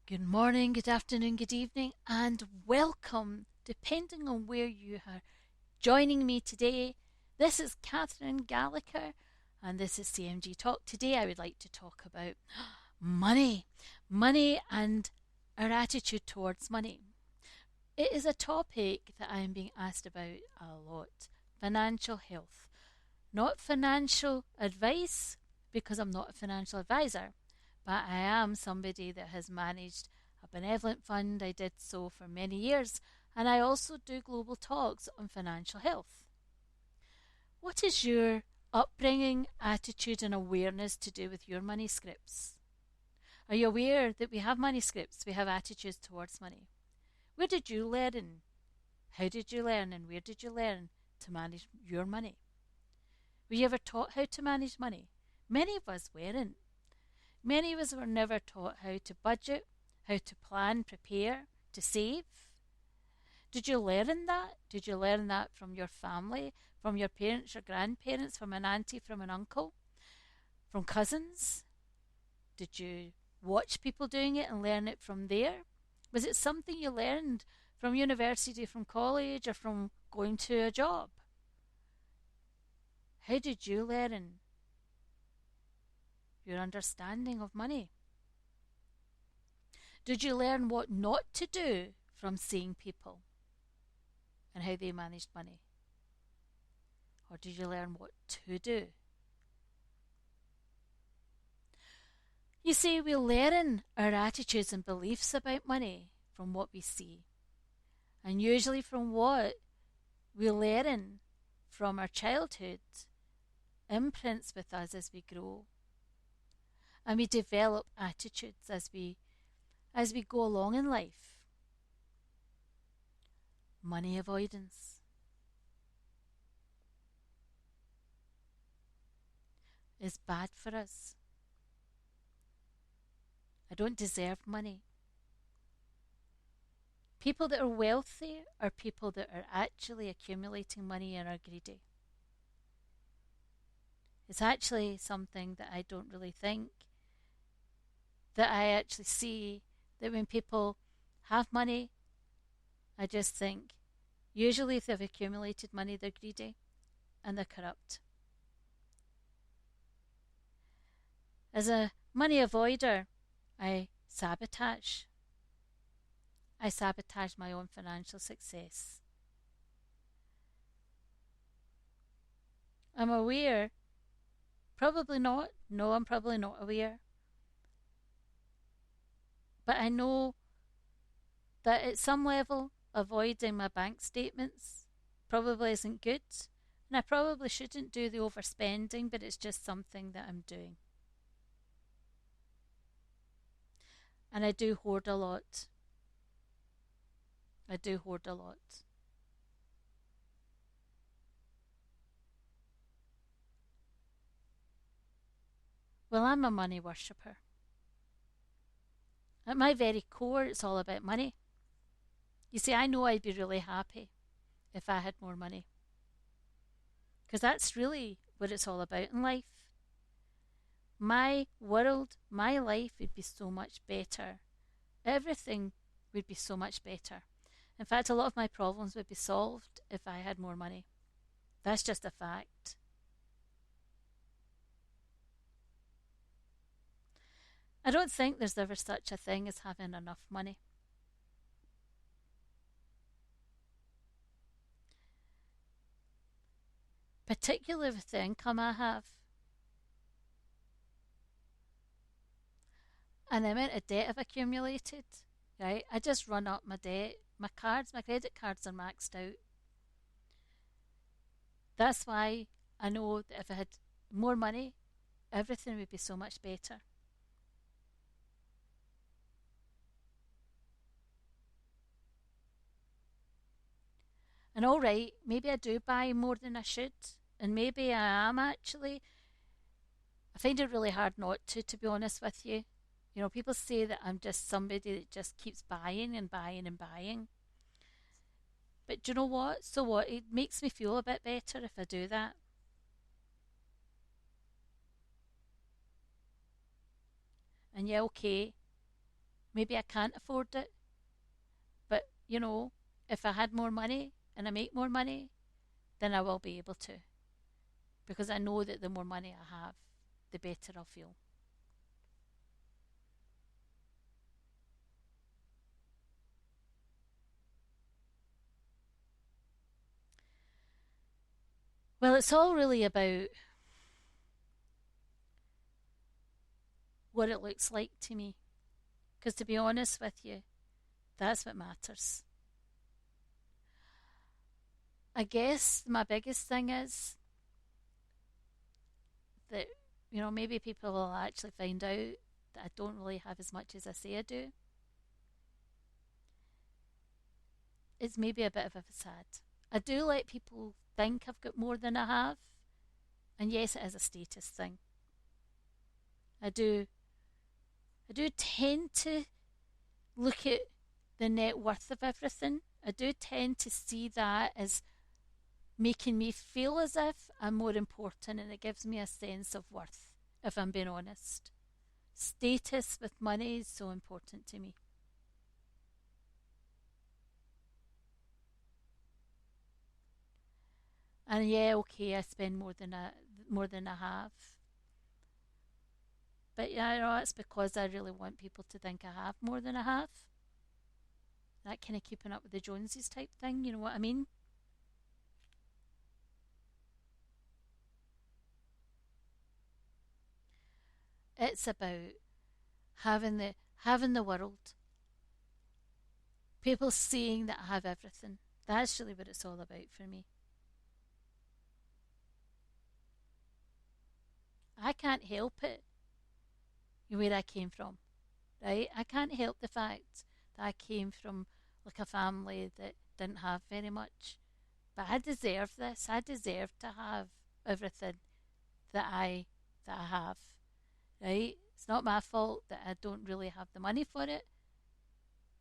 Good morning, good afternoon, good evening, and welcome, depending on where you are joining me today. This is Catherine Gallacher, and this is CMG Talk. Today, I would like to talk about money, money, and our attitude towards money. It is a topic that I am being asked about a lot. Financial health, not financial advice, because I'm not a financial advisor, but I am somebody that has managed a benevolent fund. I did so for many years, and I also do global talks on financial health. What is your upbringing, attitude, and awareness to do with your money scripts? Are you aware that we have money scripts? We have attitudes towards money. Where did you learn? How did you learn? And where did you learn to manage your money? Were you ever taught how to manage money? Many of us weren't. Many of us were never taught how to budget, how to plan, prepare, to save. Did you learn that? Did you learn that from your family, from your parents, your grandparents, from an auntie, from an uncle, from cousins? Did you watch people doing it and learn it from there? Was it something you learned from university, from college, or from going to a job? How did you learn your understanding of money? Did you learn what not to do from seeing people and how they managed money? Or did you learn what to do? You see, we learn our attitudes and beliefs about money from what we see, and usually from what we learn from our childhood imprints with us as we grow, and we develop attitudes as we go along in life. Money avoidance is bad for us. I don't deserve money. People that are wealthy are people that are actually accumulating money and are greedy. It's actually something that I don't really think, that I actually see that when people have money, I just think usually if they've accumulated money, they're greedy and they're corrupt. As a money avoider, I sabotage. I sabotage my own financial success. I'm aware, probably not. No, I'm probably not aware. But I know that at some level, avoiding my bank statements probably isn't good. And I probably shouldn't do the overspending, but it's just something that I'm doing. And I do hoard a lot. I do hoard a lot. Well, I'm a money worshipper. At my very core, it's all about money. You see, I know I'd be really happy if I had more money. Because that's really what it's all about in life. My world, my life would be so much better. Everything would be so much better. In fact, a lot of my problems would be solved if I had more money. That's just a fact. I don't think there's ever such a thing as having enough money. Particularly with the income I have and the amount of debt I've accumulated, right? I just run up my debt. My credit cards are maxed out. That's why I know that if I had more money, everything would be so much better. And all right, maybe I do buy more than I should, and maybe I am actually. I find it really hard not to be honest with you. You know, people say that I'm just somebody that just keeps buying and buying and buying. But do you know what? So what? It makes me feel a bit better if I do that. And yeah, okay, Maybe I can't afford it, but if I had more money and I make more money, then I will be able to, because I know that the more money I have, the better I'll feel. Well, it's all really about what it looks like to me, because to be honest with you, that's what matters. I guess my biggest thing is that, maybe people will actually find out that I don't really have as much as I say I do. It's maybe a bit of a facade. I do let people think I've got more than I have, and yes, it is a status thing. I do. I do tend to look at the net worth of everything. I do tend to see that as making me feel as if I'm more important, and it gives me a sense of worth, if I'm being honest. Status with money is so important to me. And yeah, okay, I spend more than I have. But yeah, it's because I really want people to think I have more than I have. That kind of keeping up with the Joneses type thing, you know what I mean? It's about having the world. People seeing that I have everything. That's really what it's all about for me. I can't help it where I came from, right? I can't help the fact that I came from like a family that didn't have very much. But I deserve this. I deserve to have everything that I have, right? It's not my fault that I don't really have the money for it,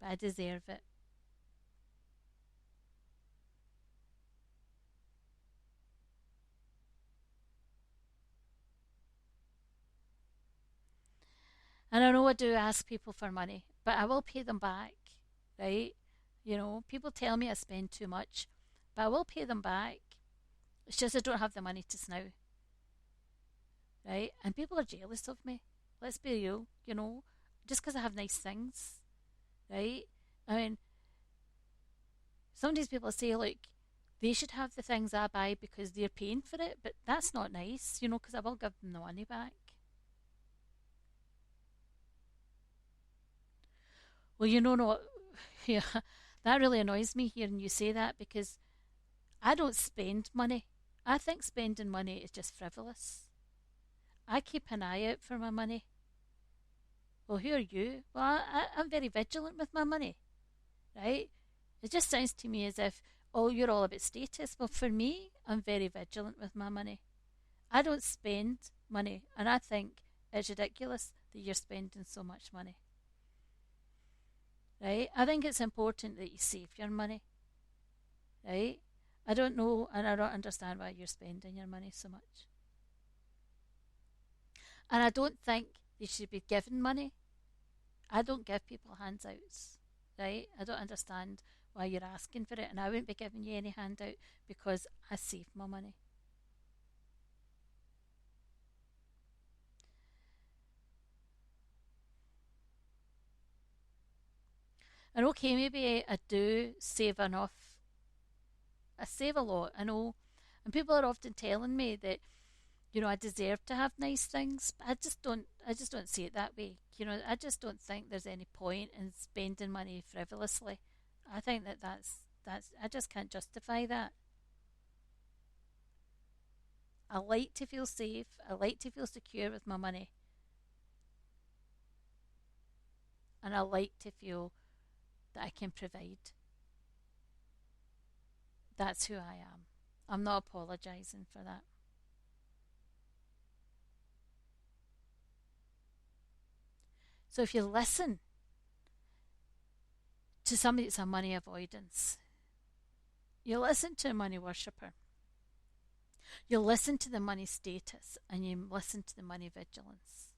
but I deserve it. And I know I do ask people for money, but I will pay them back, right? People tell me I spend too much, but I will pay them back. It's just I don't have the money to snow, right? And people are jealous of me. Let's be real, just because I have nice things, right? I mean, some of these people say, like, they should have the things I buy because they're paying for it, but that's not nice, because I will give them the money back. Well, no, yeah, that really annoys me hearing you say that because I don't spend money. I think spending money is just frivolous. I keep an eye out for my money. Well, who are you? Well, I'm very vigilant with my money, right? It just sounds to me as if, oh, you're all about status. Well, for me, I'm very vigilant with my money. I don't spend money, and I think it's ridiculous that you're spending so much money, right? I think it's important that you save your money, right? I don't know, and I don't understand why you're spending your money so much. And I don't think you should be given money. I don't give people handouts, right? I don't understand why you're asking for it, and I won't be giving you any handout because I save my money. And okay, maybe I do save enough. I save a lot, I know. And people are often telling me that, I deserve to have nice things, but I just don't see it that way. I just don't think there's any point in spending money frivolously. I think that's I just can't justify that. I like to feel safe. I like to feel secure with my money. And I like to feel that I can provide. That's who I am. I'm not apologising for that. So if you listen to somebody that's a money avoidance, you listen to a money worshipper, you listen to the money status, and you listen to the money vigilance.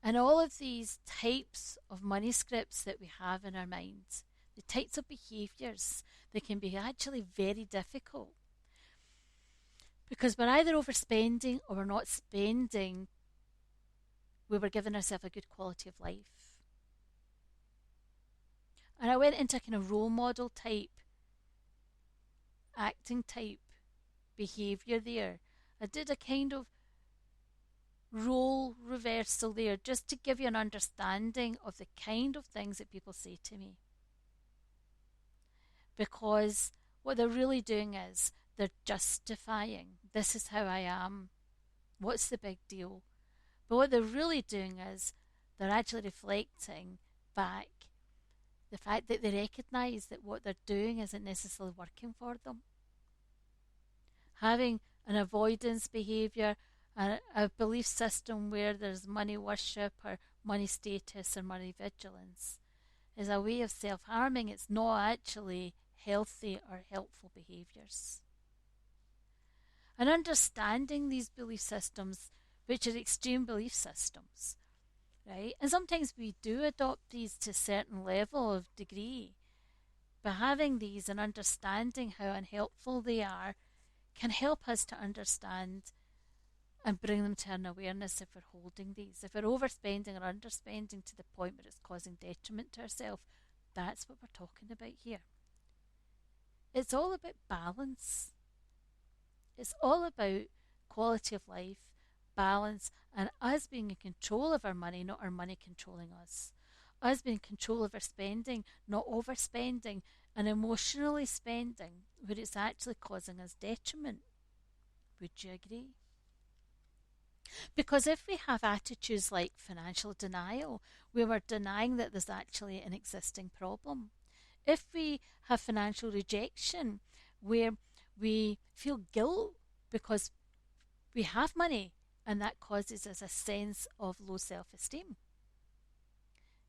And all of these types of money scripts that we have in our minds, the types of behaviours, they can be actually very difficult because we're either overspending or we're not spending where we're giving ourselves a good quality of life. And I went into a kind of role model type, acting type behaviour there. I did a kind of role reversal there just to give you an understanding of the kind of things that people say to me. Because what they're really doing is they're justifying, this is how I am, what's the big deal? But what they're really doing is they're actually reflecting back the fact that they recognise that what they're doing isn't necessarily working for them. Having an avoidance behaviour, a belief system where there's money worship or money status or money vigilance is a way of self-harming. It's not actually healthy or helpful behaviours. And understanding these belief systems, which are extreme belief systems, right? And sometimes we do adopt these to a certain level of degree, but having these and understanding how unhelpful they are can help us to understand and bring them to an awareness if we're holding these. If we're overspending or underspending to the point where it's causing detriment to ourselves, that's what we're talking about here. It's all about balance. It's all about quality of life, balance, and us being in control of our money, not our money controlling us. Us being in control of our spending, not overspending, and emotionally spending where it's actually causing us detriment. Would you agree? Because if we have attitudes like financial denial, where we're denying that there's actually an existing problem, if we have financial rejection, where we feel guilt because we have money and that causes us a sense of low self-esteem,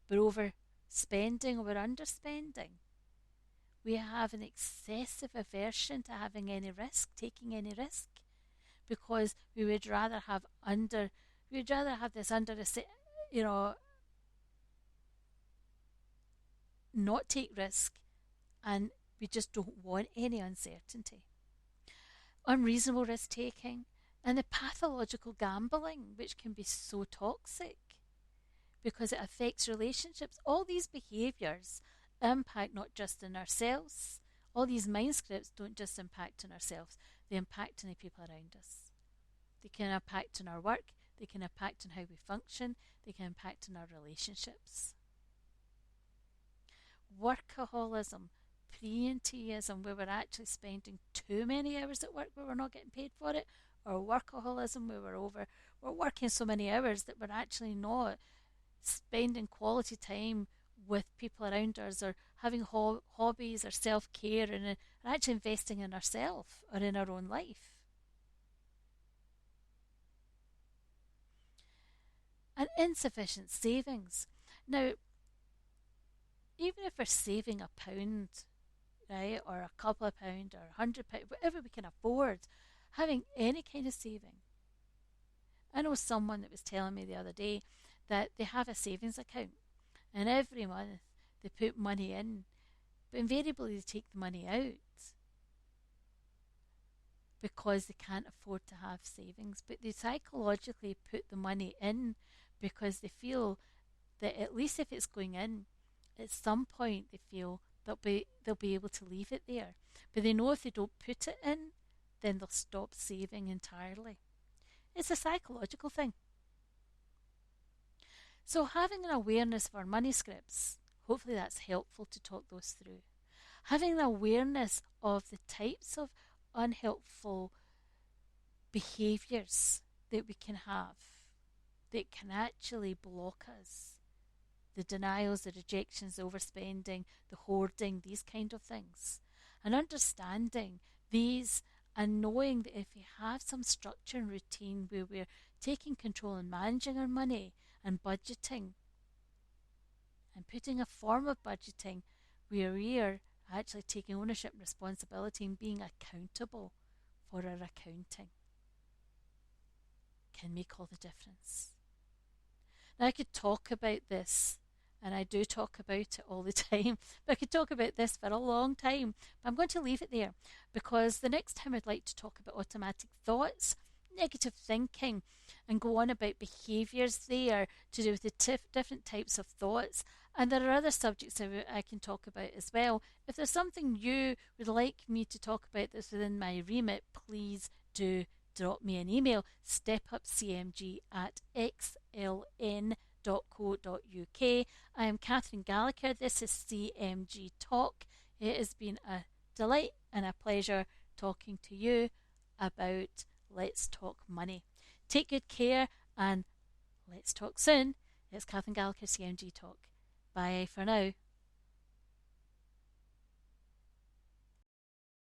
we're overspending or we're underspending, we have an excessive aversion to having any risk, taking any risk, because we would rather have this under not take risk, and we just don't want any uncertainty. Unreasonable risk taking and the pathological gambling, which can be so toxic because it affects relationships. All these behaviours impact not just in ourselves. All these mind scripts don't just impact on ourselves, they impact on the people around us. They can impact on our work, they can impact on how we function, they can impact on our relationships. Workaholism, presenteeism, where we're actually spending too many hours at work where we're not getting paid for it, or workaholism where we're working so many hours that we're actually not spending quality time with people around us, or having hobbies or self-care, and actually investing in ourselves or in our own life. And insufficient savings. Now, even if we're saving £1, right, or a couple of pounds, or £100, whatever we can afford, having any kind of saving. I know someone that was telling me the other day that they have a savings account, and every month they put money in, but invariably they take the money out because they can't afford to have savings. But they psychologically put the money in because they feel that at least if it's going in, at some point they feel they'll be able to leave it there. But they know if they don't put it in, then they'll stop saving entirely. It's a psychological thing. So having an awareness of our money scripts, hopefully that's helpful to talk those through. Having an awareness of the types of unhelpful behaviours that we can have that can actually block us. The denials, the rejections, the overspending, the hoarding, these kind of things. And understanding these and knowing that if we have some structure and routine where we're taking control and managing our money and budgeting and putting a form of budgeting where we are actually taking ownership and responsibility and being accountable for our accounting, can make all the difference. Now, I could talk about this, and I do talk about it all the time, but I could talk about this for a long time. But I'm going to leave it there because the next time I'd like to talk about automatic thoughts, negative thinking, and go on about behaviours there to do with the different types of thoughts. And there are other subjects I can talk about as well. If there's something you would like me to talk about that's within my remit, please do drop me an email, stepupcmg@xln.co.uk. I am Catherine Gallacher. This is CMG Talk. It has been a delight and a pleasure talking to you about Let's Talk Money. Take good care and let's talk soon. It's Catherine Gallacher, CMG Talk. Bye for now.